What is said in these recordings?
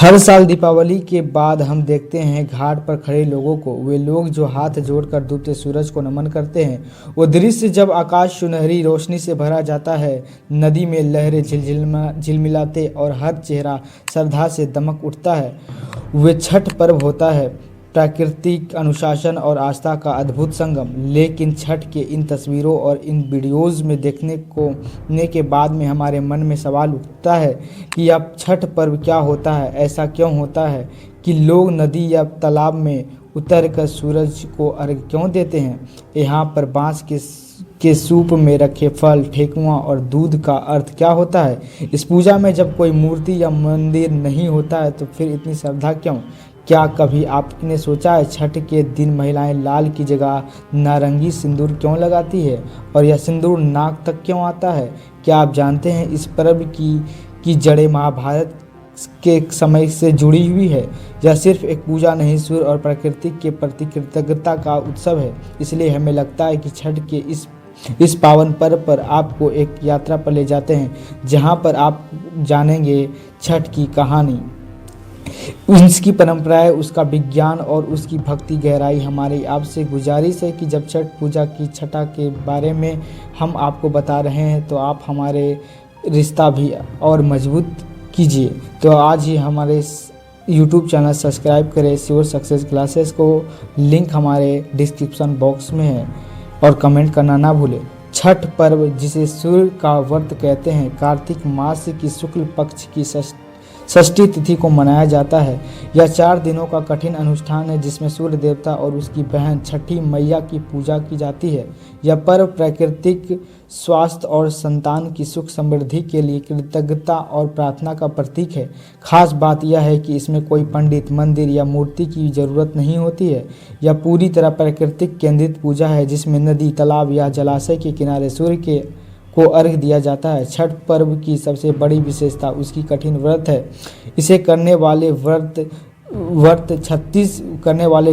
हर साल दीपावली के बाद हम देखते हैं घाट पर खड़े लोगों को। वे लोग जो हाथ जोड़कर डूबते सूरज को नमन करते हैं। वो दृश्य जब आकाश सुनहरी रोशनी से भरा जाता है, नदी में लहरें झिलमिलाते और हर चेहरा श्रद्धा से दमक उठता है, वे छठ पर्व होता है। प्राकृतिक अनुशासन और आस्था का अद्भुत संगम। लेकिन छठ के इन तस्वीरों और इन वीडियोज़ में देखने के बाद में हमारे मन में सवाल उठता है कि अब छठ पर्व क्या होता है। ऐसा क्यों होता है कि लोग नदी या तालाब में उतरकर सूरज को अर्घ्य क्यों देते हैं। यहाँ पर बांस के सूप में रखे फल, ठेकुआ और दूध का अर्थ क्या होता है। इस पूजा में जब कोई मूर्ति या मंदिर नहीं होता है तो फिर इतनी श्रद्धा क्यों। क्या कभी आपने सोचा है छठ के दिन महिलाएं लाल की जगह नारंगी सिंदूर क्यों लगाती है और यह सिंदूर नाक तक क्यों आता है। क्या आप जानते हैं इस पर्व की जड़ें महाभारत के समय से जुड़ी हुई है। यह सिर्फ एक पूजा नहीं, सूर्य और प्रकृति के प्रति कृतज्ञता का उत्सव है। इसलिए हमें लगता है कि छठ के इस पावन पर्व पर आपको एक यात्रा पर ले जाते हैं, जहां पर आप जानेंगे छठ की कहानी, उसकी परंपराएं, उसका विज्ञान और उसकी भक्ति गहराई। हमारी आपसे गुजारिश है कि जब छठ पूजा की छठा के बारे में हम आपको बता रहे हैं तो आप हमारे रिश्ता भी और मजबूत कीजिए। तो आज ही हमारे YouTube चैनल सब्सक्राइब करें श्योर सक्सेस क्लासेस को। लिंक हमारे डिस्क्रिप्शन बॉक्स में है और कमेंट करना ना भूलें। छठ पर्व, जिसे सूर्य का व्रत कहते हैं, कार्तिक मास की शुक्ल पक्ष की षष्ठी तिथि को मनाया जाता है। यह 4 दिनों का कठिन अनुष्ठान है जिसमें सूर्य देवता और उसकी बहन छठी मैया की पूजा की जाती है। यह पर्व प्राकृतिक स्वास्थ्य और संतान की सुख समृद्धि के लिए कृतज्ञता और प्रार्थना का प्रतीक है। खास बात यह है कि इसमें कोई पंडित, मंदिर या मूर्ति की जरूरत नहीं होती है। यह पूरी तरह प्राकृतिक केंद्रित पूजा है जिसमें नदी, तालाब या जलाशय के किनारे सूर्य को अर्घ्य दिया जाता है। छठ पर्व की सबसे बड़ी विशेषता उसकी कठिन व्रत है। इसे करने वाले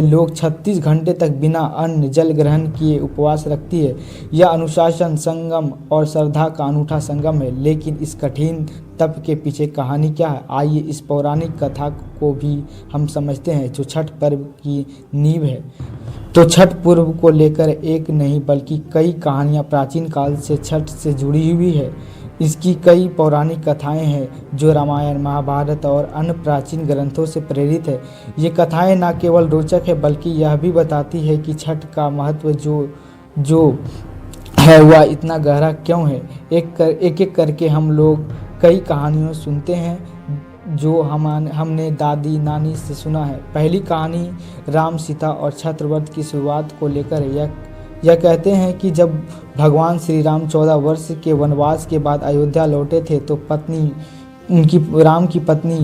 लोग 36 घंटे तक बिना अन्न जल ग्रहण किए उपवास रखती है। यह अनुशासन, संगम और श्रद्धा का अनूठा संगम है। लेकिन इस कठिन तप के पीछे कहानी क्या है, आइए इस पौराणिक कथा को भी हम समझते हैं जो छठ पर्व की नींव है। तो छठ पर्व को लेकर एक नहीं बल्कि कई कहानियां प्राचीन काल से छठ से जुड़ी हुई है। इसकी कई पौराणिक कथाएं हैं जो रामायण, महाभारत और अन्य प्राचीन ग्रंथों से प्रेरित है। ये कथाएं न केवल रोचक है बल्कि यह भी बताती है कि छठ का महत्व जो है वह इतना गहरा क्यों है। एक करके हम लोग कई कहानियों सुनते हैं जो हमने दादी नानी से सुना है। पहली कहानी राम, सीता और छठ व्रत की शुरुआत को लेकर है। यह कहते हैं कि जब भगवान श्री राम 14 वर्ष के वनवास के बाद अयोध्या लौटे थे तो राम की पत्नी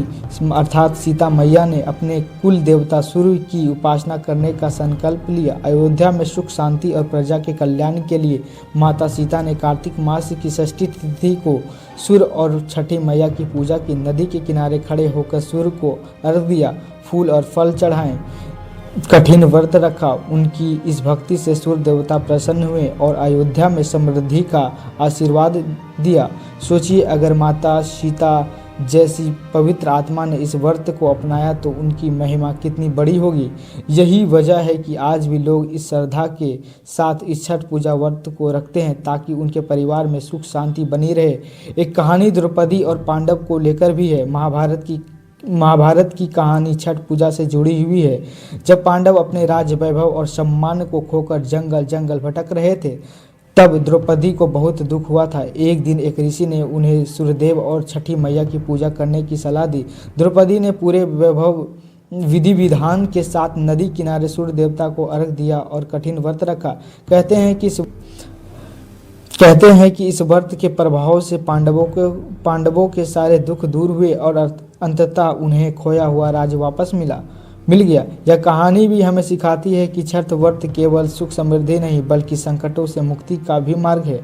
अर्थात सीता मैया ने अपने कुल देवता सूर्य की उपासना करने का संकल्प लिया। अयोध्या में सुख, शांति और प्रजा के कल्याण के लिए माता सीता ने कार्तिक मास की षष्ठी तिथि को सूर्य और छठी मैया की पूजा की। नदी के किनारे खड़े होकर सूर्य को अर्घ्य दिया, फूल और फल चढ़ाए, कठिन व्रत रखा। उनकी इस भक्ति से सूर्य देवता प्रसन्न हुए और अयोध्या में समृद्धि का आशीर्वाद दिया। सोचिए, अगर माता सीता जैसी पवित्र आत्मा ने इस व्रत को अपनाया तो उनकी महिमा कितनी बड़ी होगी। यही वजह है कि आज भी लोग इस श्रद्धा के साथ इस छठ पूजा व्रत को रखते हैं ताकि उनके परिवार में सुख शांति बनी रहे। एक कहानी द्रौपदी और पांडव को लेकर भी है। महाभारत की कहानी छठ पूजा से जुड़ी हुई है। जब पांडव अपने राज्य, वैभव और सम्मान को खोकर जंगल भटक रहे थे तब द्रौपदी को बहुत दुख हुआ था। एक दिन एक ऋषि ने उन्हें सूर्यदेव और छठी मैया की पूजा करने की सलाह दी। द्रौपदी ने पूरे वैभव विधि विधान के साथ नदी किनारे सूर्य देवता को अर्घ्य दिया और कठिन व्रत रखा। कहते हैं कि इस व्रत के प्रभाव से पांडवों के सारे दुख दूर हुए और अंततः उन्हें खोया हुआ राज्य वापस मिला। मिल गया। यह कहानी भी हमें सिखाती है कि छठ व्रत केवल सुख समृद्धि नहीं बल्कि संकटों से मुक्ति का भी मार्ग है।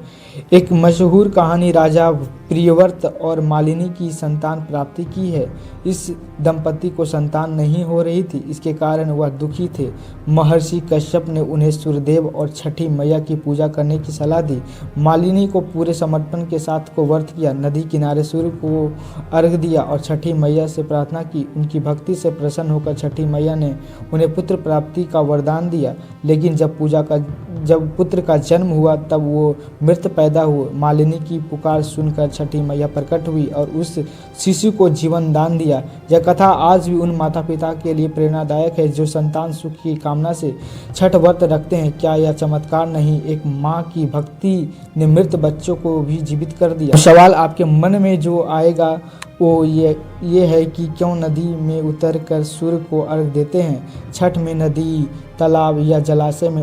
एक मशहूर कहानी राजा प्रियव्रत और मालिनी की संतान प्राप्ति की है। इस दंपति को संतान नहीं हो रही थी, इसके कारण वह दुखी थे। महर्षि कश्यप ने उन्हें सूर्यदेव और छठी मैया की पूजा करने की सलाह दी। मालिनी को पूरे समर्पण के साथ को व्रत किया, नदी किनारे सूर्य को अर्घ दिया और छठी मैया से प्रार्थना की। उनकी भक्ति से प्रसन्न होकर छठी मैया ने उन्हें पुत्र प्राप्ति का वरदान दिया। लेकिन जब पुत्र का जन्म हुआ तब वो मृत पैदा हुए। मालिनी की पुकार सुनकर छठी मैया प्रकट हुई और उस शिशु को जीवन दान दिया। यह कथा आज भी उन माता पिता के लिए प्रेरणादायक है जो संतान सुख की कामना से छठ व्रत रखते हैं। क्या यह चमत्कार नहीं, एक माँ की भक्ति ने मृत बच्चों को भी जीवित कर दिया। सवाल आपके मन में जो आएगा वो ये है कि क्यों नदी में उतरकर सूर्य को अर्घ देते हैं। छठ में नदी, तालाब या जलाशय में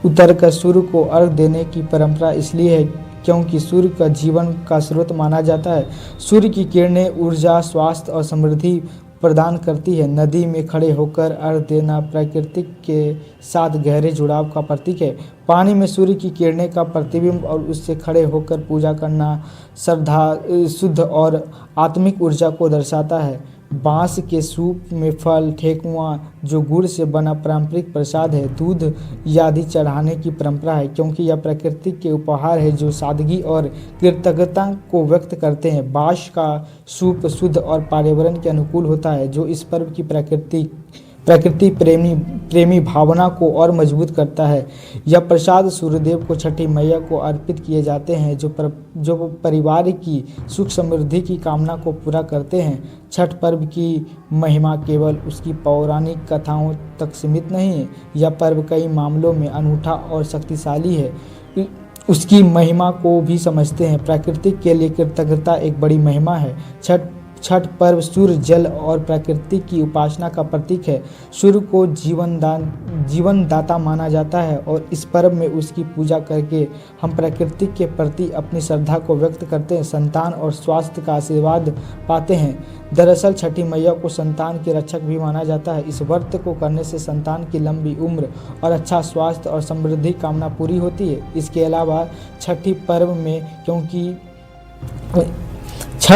उतरकर सूर्य को अर्घ देने की परंपरा इसलिए है क्योंकि सूर्य का जीवन का स्रोत माना जाता है। सूर्य की किरणें ऊर्जा, स्वास्थ्य और समृद्धि प्रदान करती है। नदी में खड़े होकर अर्घ देना प्रकृति के साथ गहरे जुड़ाव का प्रतीक है। पानी में सूर्य की किरणें का प्रतिबिंब और उससे खड़े होकर पूजा करना श्रद्धा, शुद्ध और आत्मिक ऊर्जा को दर्शाता है। बांस के सूप में फल, ठेकुआ जो गुड़ से बना पारंपरिक प्रसाद है, दूध आदि चढ़ाने की परंपरा है क्योंकि यह प्रकृति के उपहार है जो सादगी और कृतज्ञता को व्यक्त करते हैं। बांस का सूप शुद्ध और पर्यावरण के अनुकूल होता है जो इस पर्व की प्रकृति प्रेमी भावना को और मजबूत करता है। यह प्रसाद सूर्यदेव को छठी मैया को अर्पित किए जाते हैं जो परिवार की सुख समृद्धि की कामना को पूरा करते हैं। छठ पर्व की महिमा केवल उसकी पौराणिक कथाओं तक सीमित नहीं है। यह पर्व कई मामलों में अनूठा और शक्तिशाली है। उसकी महिमा को भी समझते हैं। प्रकृति के लिए कृतज्ञता एक बड़ी महिमा है। छठ पर्व सूर्य, जल और प्रकृति की उपासना का प्रतीक है। सूर्य को जीवन दाता माना जाता है और इस पर्व में उसकी पूजा करके हम प्रकृति के प्रति अपनी श्रद्धा को व्यक्त करते हैं, संतान और स्वास्थ्य का आशीर्वाद पाते हैं। दरअसल छठी मैया को संतान के रक्षक भी माना जाता है। इस व्रत को करने से संतान की लंबी उम्र और अच्छा स्वास्थ्य और समृद्धि कामना पूरी होती है। इसके अलावा छठ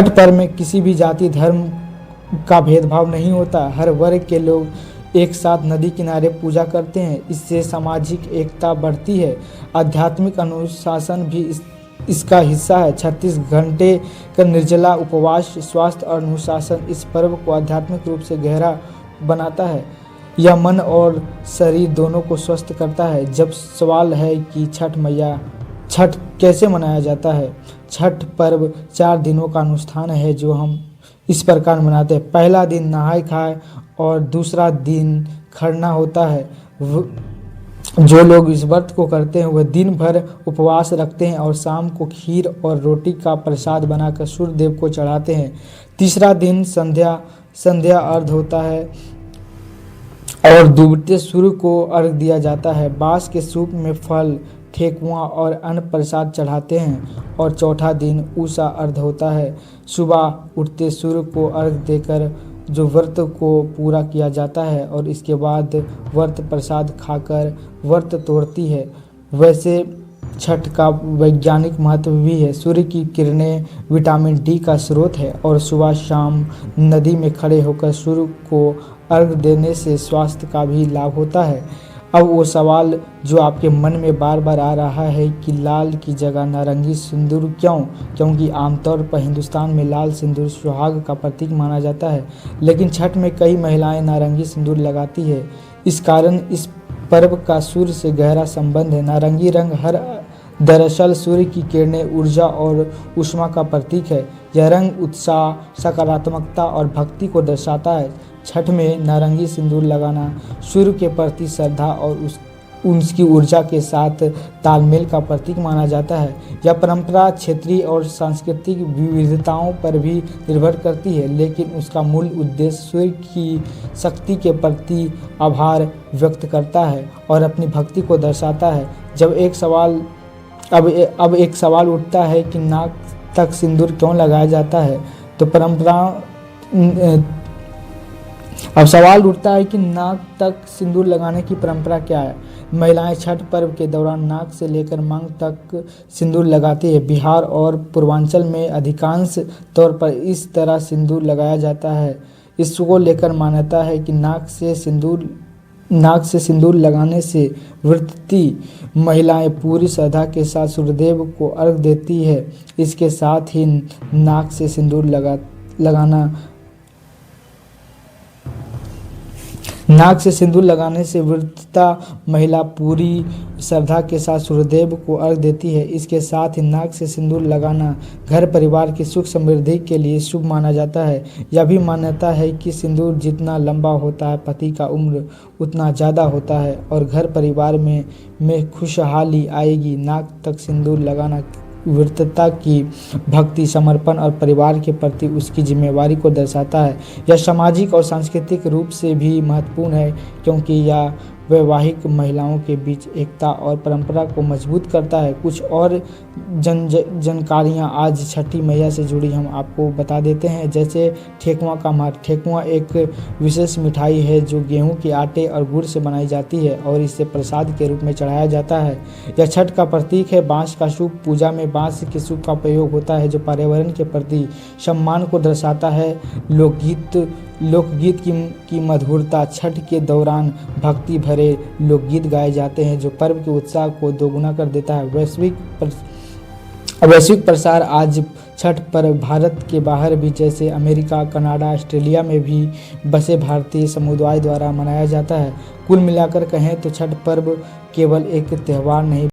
पर्व में किसी भी जाति धर्म का भेदभाव नहीं होता। हर वर्ग के लोग एक साथ नदी किनारे पूजा करते हैं। इससे सामाजिक एकता बढ़ती है। आध्यात्मिक अनुशासन भी इसका हिस्सा है। 36 घंटे का निर्जला उपवास, स्वास्थ्य और अनुशासन इस पर्व को आध्यात्मिक रूप से गहरा बनाता है। यह मन और शरीर दोनों को स्वस्थ करता है। जब सवाल है कि छठ कैसे मनाया जाता है। छठ पर्व 4 दिनों का अनुष्ठान है जो हम इस प्रकार मनाते हैं। पहला दिन नहाय खाए और दूसरा दिन खरना होता है। जो लोग इस व्रत को करते हैं वह दिन भर उपवास रखते हैं और शाम को खीर और रोटी का प्रसाद बनाकर सूर्य देव को चढ़ाते हैं। तीसरा दिन संध्या अर्घ होता है और डूबते सूर्य को अर्घ दिया जाता है। बांस के सूप में फल, ठेकुआ और अन्न प्रसाद चढ़ाते हैं और चौथा दिन उषा अर्घ होता है। सुबह उठते सूर्य को अर्घ देकर जो व्रत को पूरा किया जाता है और इसके बाद व्रत प्रसाद खाकर व्रत तोड़ती है। वैसे छठ का वैज्ञानिक महत्व भी है। सूर्य की किरणें विटामिन डी का स्रोत है और सुबह शाम नदी में खड़े होकर सूर्य को अर्घ देने से स्वास्थ्य का भी लाभ होता है। अब वो सवाल जो आपके मन में बार बार आ रहा है कि लाल की जगह नारंगी सिंदूर क्यों? क्योंकि आमतौर पर हिंदुस्तान में लाल सिंदूर सुहाग का प्रतीक माना जाता है, लेकिन छठ में कई महिलाएं नारंगी सिंदूर लगाती है। इस कारण इस पर्व का सूर्य से गहरा संबंध है। नारंगी रंग दरअसल सूर्य की किरणें, ऊर्जा और ऊष्मा का प्रतीक है। यह रंग उत्साह, सकारात्मकता और भक्ति को दर्शाता है। छठ में नारंगी सिंदूर लगाना सूर्य के प्रति श्रद्धा और उसकी ऊर्जा के साथ तालमेल का प्रतीक माना जाता है। यह परंपरा क्षेत्रीय और सांस्कृतिक विविधताओं पर भी निर्भर करती है, लेकिन उसका मूल उद्देश्य सूर्य की शक्ति के प्रति आभार व्यक्त करता है और अपनी भक्ति को दर्शाता है। अब एक सवाल उठता है कि नाक तक सिंदूर क्यों लगाया जाता है। तो अब सवाल उठता है कि नाक तक सिंदूर लगाने की परंपरा क्या है। महिलाएं छठ पर्व के दौरान नाक से लेकर मांग तक सिंदूर लगाती है। बिहार और पूर्वांचल में अधिकांश तौर पर इस तरह सिंदूर लगाया जाता है। इसको लेकर मान्यता है कि नाक से सिंदूर लगाने से व्रती महिलाएं पूरी श्रद्धा के साथ सूर्यदेव को अर्घ देती है। इसके साथ ही नाक से सिंदूर लगाने से व्रता महिला पूरी श्रद्धा के साथ सूर्यदेव को अर्घ देती है। इसके साथ ही नाक से सिंदूर लगाना घर परिवार की सुख समृद्धि के लिए शुभ माना जाता है। यह भी मान्यता है कि सिंदूर जितना लंबा होता है पति का उम्र उतना ज़्यादा होता है और घर परिवार में खुशहाली आएगी। नाक तक सिंदूर लगाना व्रतता की भक्ति, समर्पण और परिवार के प्रति उसकी जिम्मेवारी को दर्शाता है। यह सामाजिक और सांस्कृतिक रूप से भी महत्वपूर्ण है क्योंकि यह वैवाहिक महिलाओं के बीच एकता और परंपरा को मजबूत करता है। कुछ और जानकारियाँ आज छठी मैया से जुड़ी हम आपको बता देते हैं। जैसे ठेकुआ का महत्व। ठेकुआ एक विशेष मिठाई है जो गेहूं के आटे और गुड़ से बनाई जाती है और इसे प्रसाद के रूप में चढ़ाया जाता है। यह छठ का प्रतीक है। बांस का शुभ पूजा में बांस के शुभ का प्रयोग होता है जो पर्यावरण के प्रति सम्मान को दर्शाता है। लोकगीत की मधुरता। छठ के दौरान भक्ति भरे लोकगीत गाए जाते हैं जो पर्व के उत्साह को दोगुना कर देता है। वैश्विक प्रसार। आज छठ पर्व भारत के बाहर भी जैसे अमेरिका, कनाडा, ऑस्ट्रेलिया में भी बसे भारतीय समुदाय द्वारा मनाया जाता है। कुल मिलाकर कहें तो छठ पर्व केवल एक त्यौहार नहीं